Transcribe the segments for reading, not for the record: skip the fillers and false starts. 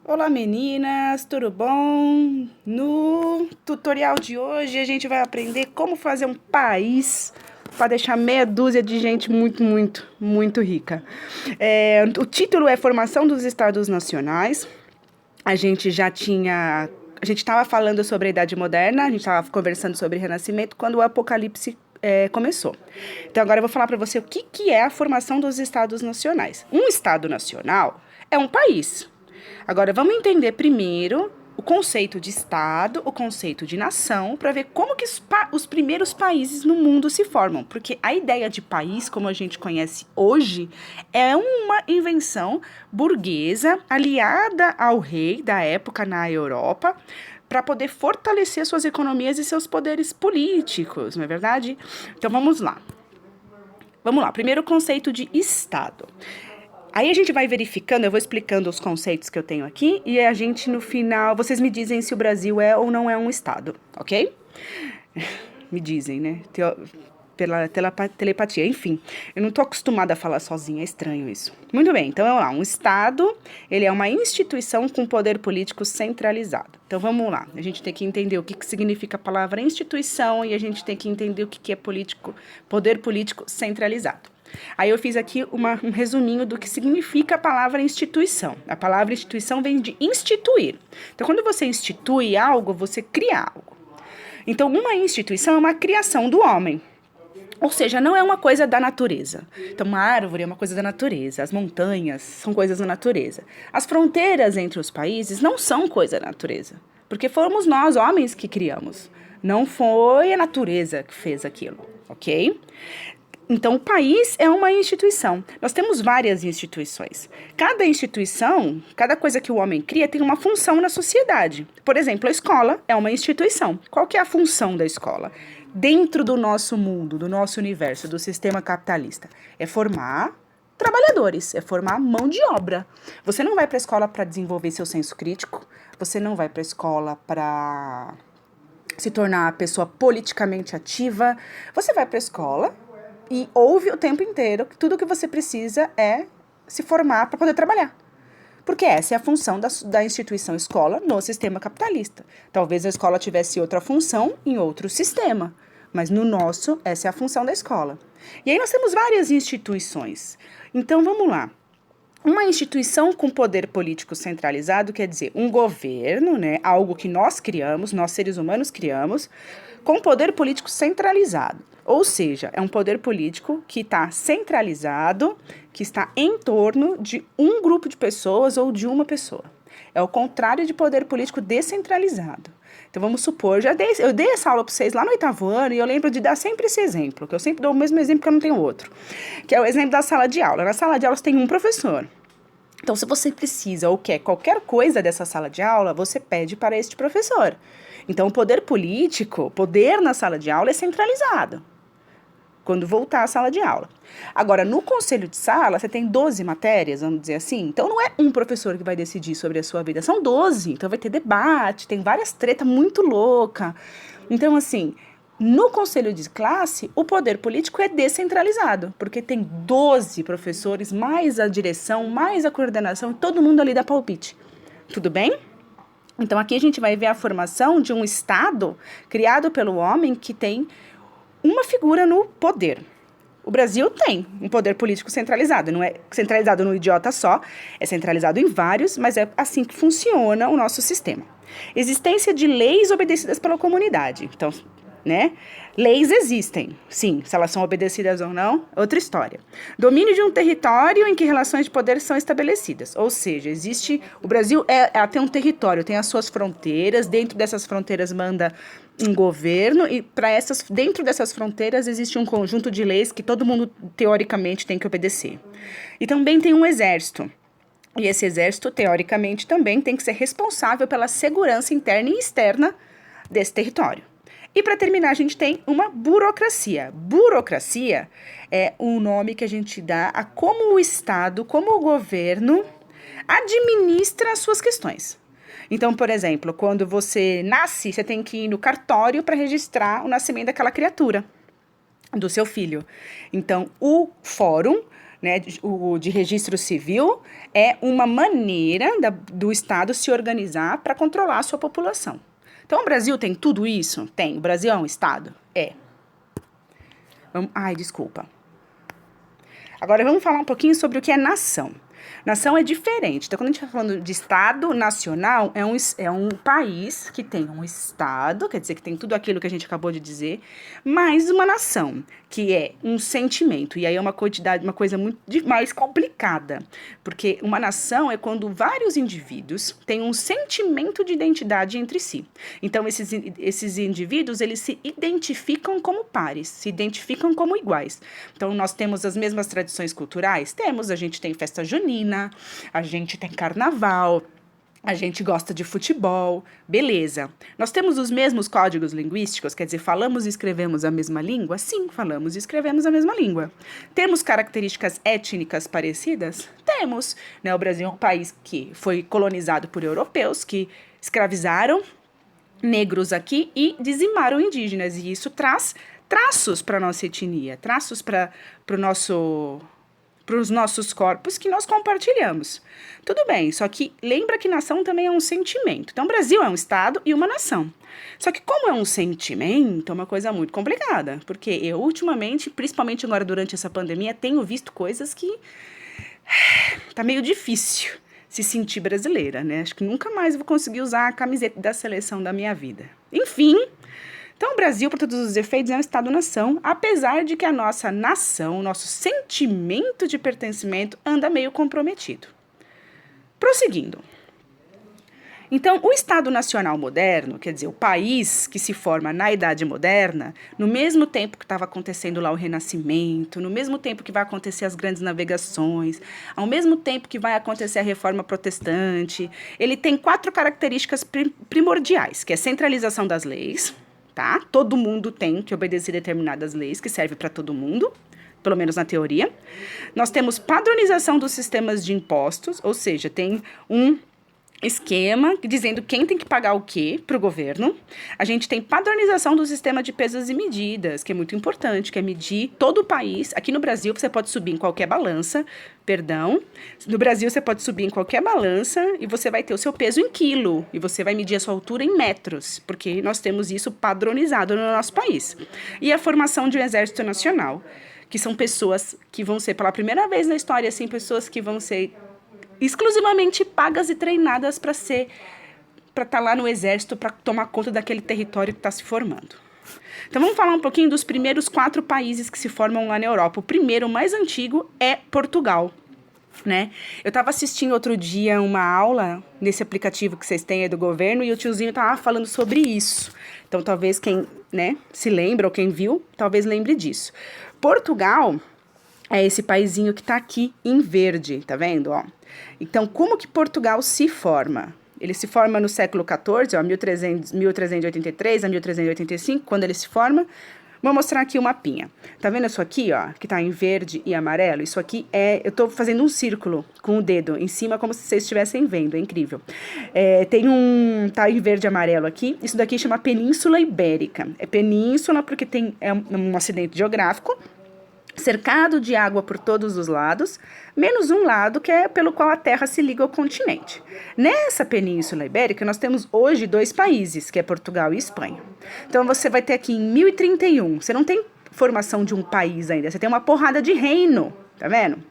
Olá meninas, tudo bom? No tutorial de hoje a gente vai aprender como fazer um país para deixar meia dúzia de gente muito rica. O título é Formação dos Estados Nacionais. A gente estava falando sobre a Idade Moderna, a gente estava conversando sobre Renascimento quando o Apocalipse começou. Então agora eu vou falar para você o que é a formação dos Estados Nacionais. Um Estado Nacional é um país. Agora, vamos entender primeiro o conceito de Estado, o conceito de nação, para ver como que os primeiros países no mundo se formam. Porque a ideia de país, como a gente conhece hoje, é uma invenção burguesa aliada ao rei da época na Europa, para poder fortalecer suas economias e seus poderes políticos, não é verdade? Então, vamos lá. Vamos lá. Primeiro, o conceito de Estado. Aí a gente vai verificando, eu vou explicando os conceitos que eu tenho aqui e a gente no final, vocês me dizem se o Brasil é ou não é um estado, ok? Me dizem, né? Pela telepatia, enfim. Eu não tô acostumada a falar sozinha, é estranho isso. Muito bem, então vamos lá. Um estado, ele é uma instituição com poder político centralizado. Então vamos lá, a gente tem que entender o que significa a palavra instituição e a gente tem que entender o que é poder político centralizado. Aí eu fiz aqui um resuminho do que significa a palavra instituição. A palavra instituição vem de instituir. Então, quando você institui algo, você cria algo. Então, uma instituição é uma criação do homem. Ou seja, não é uma coisa da natureza. Então, uma árvore é uma coisa da natureza, as montanhas são coisas da natureza. As fronteiras entre os países não são coisa da natureza, porque fomos nós, homens, que criamos. Não foi a natureza que fez aquilo, ok? Então, o país é uma instituição. Nós temos várias instituições. Cada instituição, cada coisa que o homem cria, tem uma função na sociedade. Por exemplo, a escola é uma instituição. Qual que é a função da escola? Dentro do nosso mundo, do nosso universo, do sistema capitalista. É formar trabalhadores, é formar mão de obra. Você não vai para a escola para desenvolver seu senso crítico, você não vai para a escola para se tornar uma pessoa politicamente ativa, você vai para a escola e ouve o tempo inteiro que tudo que você precisa é se formar para poder trabalhar. Porque essa é a função da instituição escola no sistema capitalista. Talvez a escola tivesse outra função em outro sistema, mas no nosso, essa é a função da escola. E aí nós temos várias instituições. Então, vamos lá. Uma instituição com poder político centralizado quer dizer um governo, né, algo que nós criamos, nós seres humanos criamos, com poder político centralizado. Ou seja, é um poder político que está centralizado, que está em torno de um grupo de pessoas ou de uma pessoa. É o contrário de poder político descentralizado. Então, vamos supor, eu dei essa aula para vocês lá no 8º ano e eu lembro de dar sempre esse exemplo, que eu sempre dou o mesmo exemplo que eu não tenho outro, que é o exemplo da sala de aula. Na sala de aula você tem um professor. Então, se você precisa ou quer qualquer coisa dessa sala de aula, você pede para este professor. Então, o poder político, poder na sala de aula é centralizado quando voltar à sala de aula. Agora, no conselho de sala, você tem 12 matérias, vamos dizer assim. Então, não é um professor que vai decidir sobre a sua vida, são 12. Então, vai ter debate, tem várias tretas muito loucas. Então, assim, no conselho de classe, o poder político é descentralizado, porque tem 12 professores, mais a direção, mais a coordenação, e todo mundo ali dá palpite. Tudo bem? Então, aqui a gente vai ver a formação de um Estado criado pelo homem que tem uma figura no poder. O Brasil tem um poder político centralizado, não é centralizado num idiota só, é centralizado em vários, mas é assim que funciona o nosso sistema. Existência de leis obedecidas pela comunidade. Então, né? Leis existem, sim, se elas são obedecidas ou não, é outra história. Domínio de um território em que relações de poder são estabelecidas, ou seja, o Brasil ela tem um território, tem as suas fronteiras, dentro dessas fronteiras manda um governo e dentro dessas fronteiras existe um conjunto de leis que todo mundo teoricamente tem que obedecer. E também tem um exército. E esse exército, teoricamente, também tem que ser responsável pela segurança interna e externa desse território. E para terminar, a gente tem uma burocracia. Burocracia é um nome que a gente dá a como o Estado, como o governo administra as suas questões. Então, por exemplo, quando você nasce, você tem que ir no cartório para registrar o nascimento daquela criatura, do seu filho. Então, o fórum né, de registro civil é uma maneira do Estado se organizar para controlar a sua população. Então, o Brasil tem tudo isso? Tem. O Brasil é um Estado? É. Ai, desculpa. Agora, vamos falar um pouquinho sobre o que é nação. Nação é diferente. Então, quando a gente está falando de Estado nacional, é um país que tem um Estado, quer dizer que tem tudo aquilo que a gente acabou de dizer, mais uma nação, que é um sentimento. E aí é uma coisa muito mais complicada. Porque uma nação é quando vários indivíduos têm um sentimento de identidade entre si. Então, esses indivíduos, eles se identificam como pares, se identificam como iguais. Então, nós temos as mesmas tradições culturais? Temos, a gente tem festa junina, a gente tem carnaval, a gente gosta de futebol, beleza. Nós temos os mesmos códigos linguísticos, quer dizer, falamos e escrevemos a mesma língua? Sim, falamos e escrevemos a mesma língua. Temos características étnicas parecidas? Temos, né? O Brasil é um país que foi colonizado por europeus, que escravizaram negros aqui e dizimaram indígenas, e isso traz traços para a nossa etnia, traços para os nossos corpos que nós compartilhamos. Tudo bem, só que lembra que nação também é um sentimento. Então, o Brasil é um Estado e uma nação. Só que como é um sentimento, é uma coisa muito complicada. Porque eu, ultimamente, principalmente agora durante essa pandemia, tenho visto coisas que tá meio difícil se sentir brasileira, né? Acho que nunca mais vou conseguir usar a camiseta da seleção da minha vida. Enfim, então o Brasil, para todos os efeitos, é um Estado-nação, apesar de que a nossa nação, o nosso sentimento de pertencimento anda meio comprometido. Prosseguindo. Então, o Estado Nacional moderno, quer dizer, o país que se forma na Idade Moderna, no mesmo tempo que estava acontecendo lá o Renascimento, no mesmo tempo que vai acontecer as grandes navegações, ao mesmo tempo que vai acontecer a Reforma Protestante, ele tem 4 características primordiais, que é a centralização das leis, tá? Todo mundo tem que obedecer determinadas leis, que servem para todo mundo, pelo menos na teoria. Nós temos padronização dos sistemas de impostos, ou seja, tem um esquema dizendo quem tem que pagar o quê para o governo. A gente tem padronização do sistema de pesos e medidas, que é muito importante, que é medir todo o país. Aqui no Brasil você pode subir em qualquer balança, no Brasil você pode subir em qualquer balança e você vai ter o seu peso em quilo, e você vai medir a sua altura em metros, porque nós temos isso padronizado no nosso país. E a formação de um exército nacional, que são pessoas que vão ser, pela primeira vez na história, assim, pessoas que vão ser exclusivamente pagas e treinadas para estar lá no exército, para tomar conta daquele território que está se formando. Então vamos falar um pouquinho dos primeiros 4 países que se formam lá na Europa. O primeiro, o mais antigo, é Portugal, né? Eu estava assistindo outro dia uma aula nesse aplicativo que vocês têm aí do governo, e o tiozinho estava falando sobre isso. Então talvez quem, né, se lembra ou quem viu, talvez lembre disso. Portugal é esse paizinho que está aqui em verde, tá vendo, ó? Então, como que Portugal se forma? Ele se forma no século XIV, ó, 1383 a 1385, quando ele se forma. Vou mostrar aqui o mapinha. Tá vendo isso aqui, ó, que tá em verde e amarelo? Isso aqui eu tô fazendo um círculo com o dedo em cima, como se vocês estivessem vendo, é incrível. Tá em verde e amarelo aqui, isso daqui chama Península Ibérica. É península porque é um acidente geográfico, cercado de água por todos os lados, menos um lado que é pelo qual a Terra se liga ao continente. Nessa Península Ibérica, nós temos hoje 2 países, que é Portugal e Espanha. Então, você vai ter aqui em 1031, você não tem formação de um país ainda, você tem uma porrada de reino, tá vendo?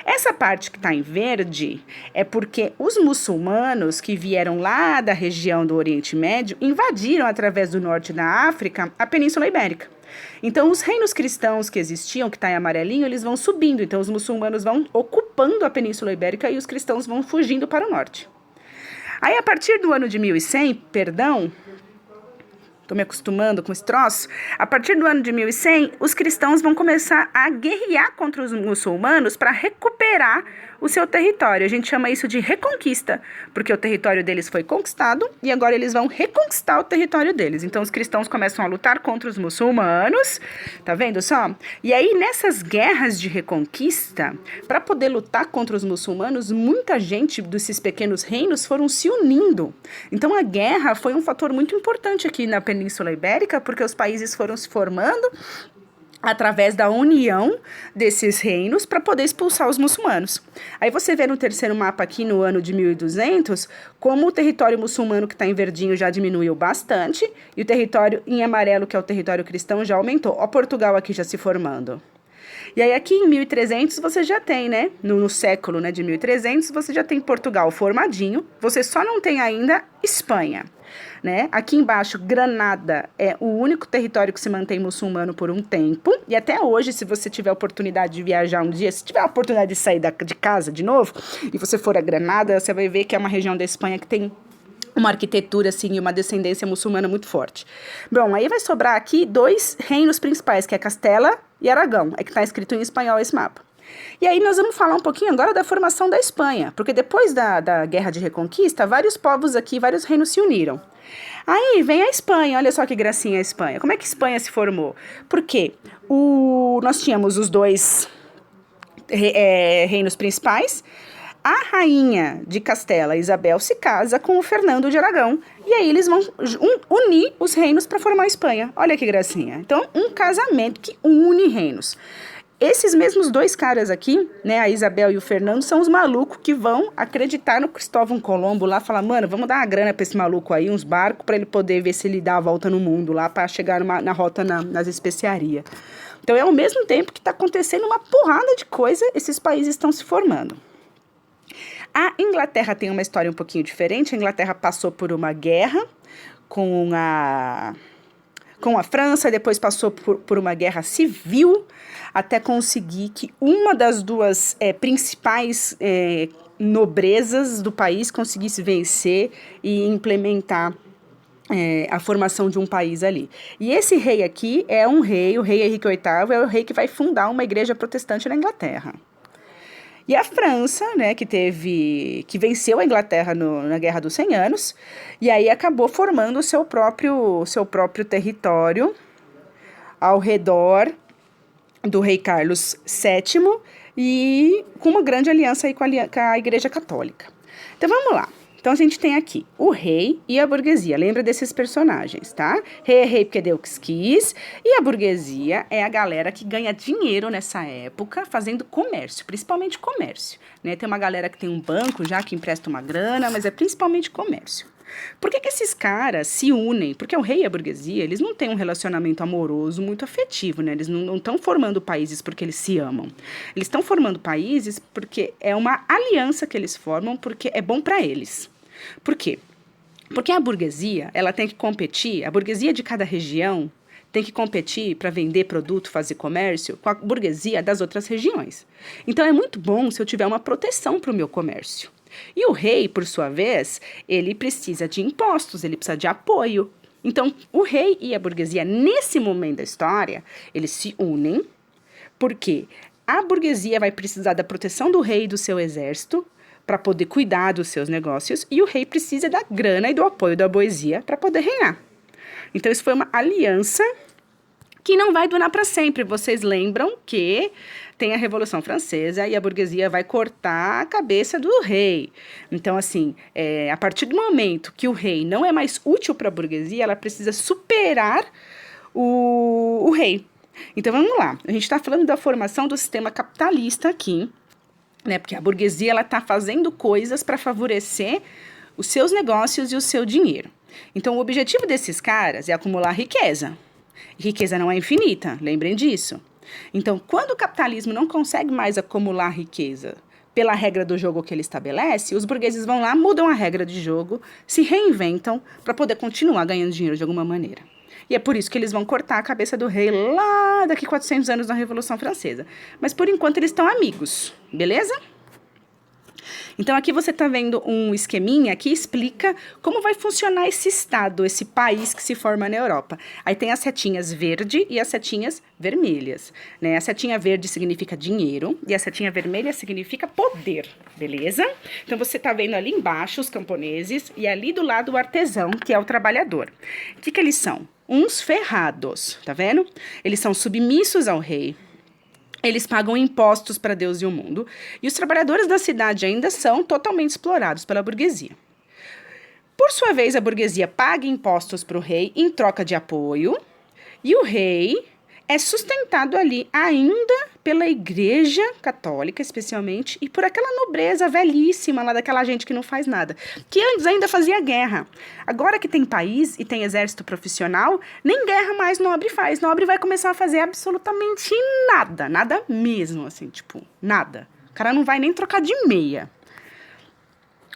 Essa parte que está em verde é porque os muçulmanos que vieram lá da região do Oriente Médio invadiram, através do norte da África, a Península Ibérica. Então, os reinos cristãos que existiam, que está em amarelinho, eles vão subindo. Então, os muçulmanos vão ocupando a Península Ibérica e os cristãos vão fugindo para o norte. Aí, a partir do ano de 1100, estou me acostumando com esse troço, a partir do ano de 1100, os cristãos vão começar a guerrear contra os muçulmanos para recuperar o seu território. A gente chama isso de reconquista, porque o território deles foi conquistado e agora eles vão reconquistar o território deles. Então, os cristãos começam a lutar contra os muçulmanos, tá vendo só? E aí, nessas guerras de reconquista, para poder lutar contra os muçulmanos, muita gente desses pequenos reinos foram se unindo. Então, a guerra foi um fator muito importante aqui na Península Ibérica, porque os países foram se formando através da união desses reinos para poder expulsar os muçulmanos. Aí você vê no terceiro mapa aqui no ano de 1200, como o território muçulmano que está em verdinho já diminuiu bastante e o território em amarelo, que é o território cristão, já aumentou. Ó, Portugal aqui já se formando. E aí aqui em 1300 você já tem, né, no século, né, de 1300, você já tem Portugal formadinho, você só não tem ainda Espanha. Né? Aqui embaixo, Granada é o único território que se mantém muçulmano por um tempo. E até hoje, se você tiver a oportunidade de viajar um dia, se tiver a oportunidade de sair de casa de novo, e você for a Granada, você vai ver que é uma região da Espanha que tem uma arquitetura, assim, e uma descendência muçulmana muito forte. Bom, aí vai sobrar aqui 2 reinos principais, que é Castela e Aragão. É que está escrito em espanhol esse mapa. E aí nós vamos falar um pouquinho agora da formação da Espanha, porque depois da Guerra de Reconquista, vários povos aqui, vários reinos se uniram. Aí vem a Espanha, olha só que gracinha a Espanha. Como é que a Espanha se formou? Porque nós tínhamos os 2 reinos principais. A rainha de Castela, Isabel, se casa com o Fernando de Aragão. E aí eles vão unir os reinos para formar a Espanha. Olha que gracinha. Então, um casamento que une reinos. Esses mesmos 2 caras aqui, né, a Isabel e o Fernando, são os malucos que vão acreditar no Cristóvão Colombo lá, falar, mano, vamos dar uma grana pra esse maluco aí, uns barcos, pra ele poder ver se ele dá a volta no mundo lá, pra chegar na rota nas especiarias. Então é ao mesmo tempo que tá acontecendo uma porrada de coisa, esses países estão se formando. A Inglaterra tem uma história um pouquinho diferente. A Inglaterra passou por uma guerra com a França, depois passou por uma guerra civil, até conseguir que uma das 2 principais nobrezas do país conseguisse vencer e implementar a formação de um país ali. E esse rei aqui é um rei, o rei Henrique VIII, é o rei que vai fundar uma igreja protestante na Inglaterra. E a França, né, que venceu a Inglaterra na Guerra dos 100 Anos, e aí acabou formando o seu próprio território ao redor do rei Carlos VII e com uma grande aliança aí com a Igreja Católica. Então vamos lá. Então a gente tem aqui o rei e a burguesia. Lembra desses personagens, tá? Rei é rei porque Deus quis. E a burguesia é a galera que ganha dinheiro nessa época fazendo comércio, principalmente comércio, né? Tem uma galera que tem um banco já que empresta uma grana, mas é principalmente comércio. Por que esses caras se unem? Porque o rei e a burguesia, eles não têm um relacionamento amoroso muito afetivo, né? Eles não estão formando países porque eles se amam. Eles estão formando países porque é uma aliança que eles formam, porque é bom para eles. Por quê? Porque a burguesia, ela tem que competir, a burguesia de cada região tem que competir para vender produto, fazer comércio com a burguesia das outras regiões. Então é muito bom se eu tiver uma proteção para o meu comércio. E o rei, por sua vez, ele precisa de impostos, ele precisa de apoio. Então, o rei e a burguesia, nesse momento da história, eles se unem, porque a burguesia vai precisar da proteção do rei e do seu exército para poder cuidar dos seus negócios, e o rei precisa da grana e do apoio da burguesia para poder reinar. Então, isso foi uma aliança que não vai durar para sempre. Vocês lembram que tem a Revolução Francesa e a burguesia vai cortar a cabeça do rei. Então, assim, a partir do momento que o rei não é mais útil para a burguesia, ela precisa superar o rei. Então, vamos lá. A gente está falando da formação do sistema capitalista aqui, né? Porque a burguesia ela está fazendo coisas para favorecer os seus negócios e o seu dinheiro. Então, o objetivo desses caras é acumular riqueza. Riqueza não é infinita, lembrem disso. Então, quando o capitalismo não consegue mais acumular riqueza pela regra do jogo que ele estabelece, os burgueses vão lá, mudam a regra de jogo, se reinventam para poder continuar ganhando dinheiro de alguma maneira. E é por isso que eles vão cortar a cabeça do rei lá daqui 400 anos na Revolução Francesa. Mas por enquanto eles estão amigos, beleza? Então aqui você está vendo um esqueminha que explica como vai funcionar esse estado, esse país que se forma na Europa. Aí tem as setinhas verde e as setinhas vermelhas, né? A setinha verde significa dinheiro e a setinha vermelha significa poder, beleza? Então você está vendo ali embaixo os camponeses e ali do lado o artesão, que é o trabalhador. O que eles são? Uns ferrados, tá vendo? Eles são submissos ao rei. Eles pagam impostos para Deus e o mundo. E os trabalhadores da cidade ainda são totalmente explorados pela burguesia. Por sua vez, a burguesia paga impostos para o rei em troca de apoio. E o rei é sustentado ali ainda pela Igreja Católica, especialmente, e por aquela nobreza velhíssima lá daquela gente que não faz nada, que antes ainda fazia guerra. Agora que tem país e tem exército profissional, nem guerra mais nobre faz. Nobre vai começar a fazer absolutamente nada, nada mesmo, assim, tipo, nada. O cara não vai nem trocar de meia.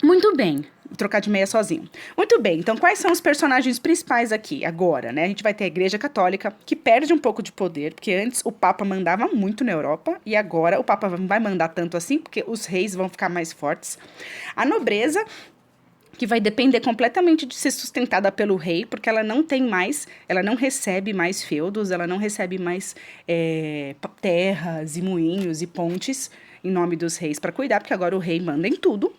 Muito bem. Trocar de meia sozinho. Muito bem, então quais são os personagens principais aqui agora, né? A gente vai ter a Igreja Católica, que perde um pouco de poder, porque antes o Papa mandava muito na Europa, e agora o Papa não vai mandar tanto assim, porque os reis vão ficar mais fortes. A nobreza, que vai depender completamente de ser sustentada pelo rei, porque ela não tem mais, ela não recebe mais feudos, ela não recebe mais terras e moinhos e pontes em nome dos reis para cuidar, porque agora o rei manda em tudo,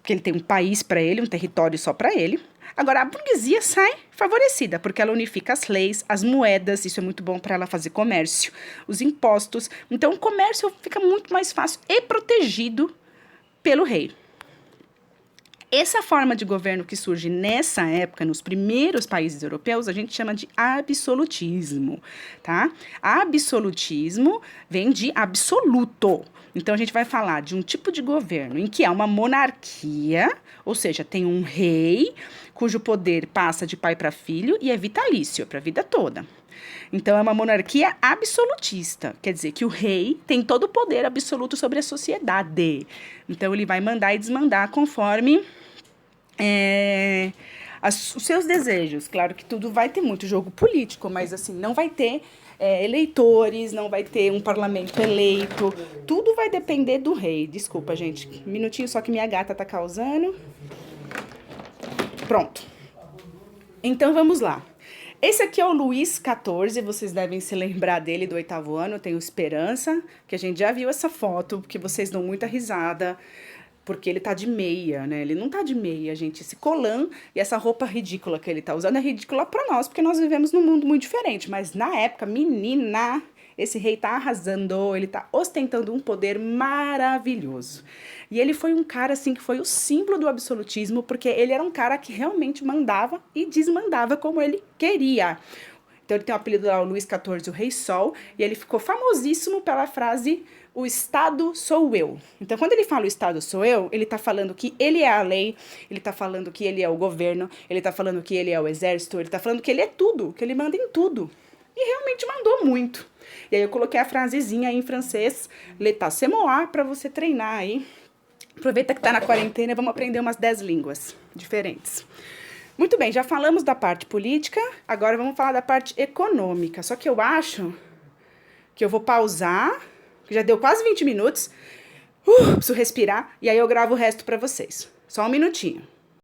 porque ele tem um país para ele, um território só para ele. Agora, a burguesia sai favorecida, porque ela unifica as leis, as moedas, isso é muito bom para ela fazer comércio, os impostos. Então, o comércio fica muito mais fácil e protegido pelo rei. Essa forma de governo que surge nessa época, nos primeiros países europeus, a gente chama de absolutismo, tá? Absolutismo vem de absoluto. Então, a gente vai falar de um tipo de governo em que há uma monarquia, ou seja, tem um rei cujo poder passa de pai para filho e é vitalício, para a vida toda. Então, é uma monarquia absolutista, quer dizer que o rei tem todo o poder absoluto sobre a sociedade. Então, ele vai mandar e desmandar conforme os seus desejos. Claro que tudo vai ter muito jogo político, mas assim, não vai ter eleitores, não vai ter um parlamento eleito, tudo vai depender do rei. Desculpa, gente, um minutinho só que minha gata tá causando. Pronto. Então, vamos lá. Esse aqui é o Luís XIV, vocês devem se lembrar dele do 8º ano, eu tenho esperança, que a gente já viu essa foto, porque vocês dão muita risada, porque ele tá de meia, né? Ele não tá de meia, gente. Esse colã e essa roupa ridícula que ele tá usando é ridícula pra nós, porque nós vivemos num mundo muito diferente. Mas na época, menina, esse rei tá arrasando, ele tá ostentando um poder maravilhoso. E ele foi um cara, assim, que foi o símbolo do absolutismo, porque ele era um cara que realmente mandava e desmandava como ele queria. Então ele tem o apelido lá, o Luís XIV, o Rei Sol, e ele ficou famosíssimo pela frase, o Estado sou eu. Então quando ele fala o Estado sou eu, ele tá falando que ele é a lei, ele tá falando que ele é o governo, ele tá falando que ele é o exército, ele tá falando que ele é tudo, que ele manda em tudo. E realmente mandou muito. E aí eu coloquei a frasezinha aí em francês, l'état c'est moi, pra você treinar aí. Aproveita que tá na quarentena, vamos aprender umas 10 línguas diferentes. Muito bem, já falamos da parte política, agora vamos falar da parte econômica. Só que eu acho que eu vou pausar, que já deu quase 20 minutos, preciso respirar, e aí eu gravo o resto pra vocês. Só um minutinho.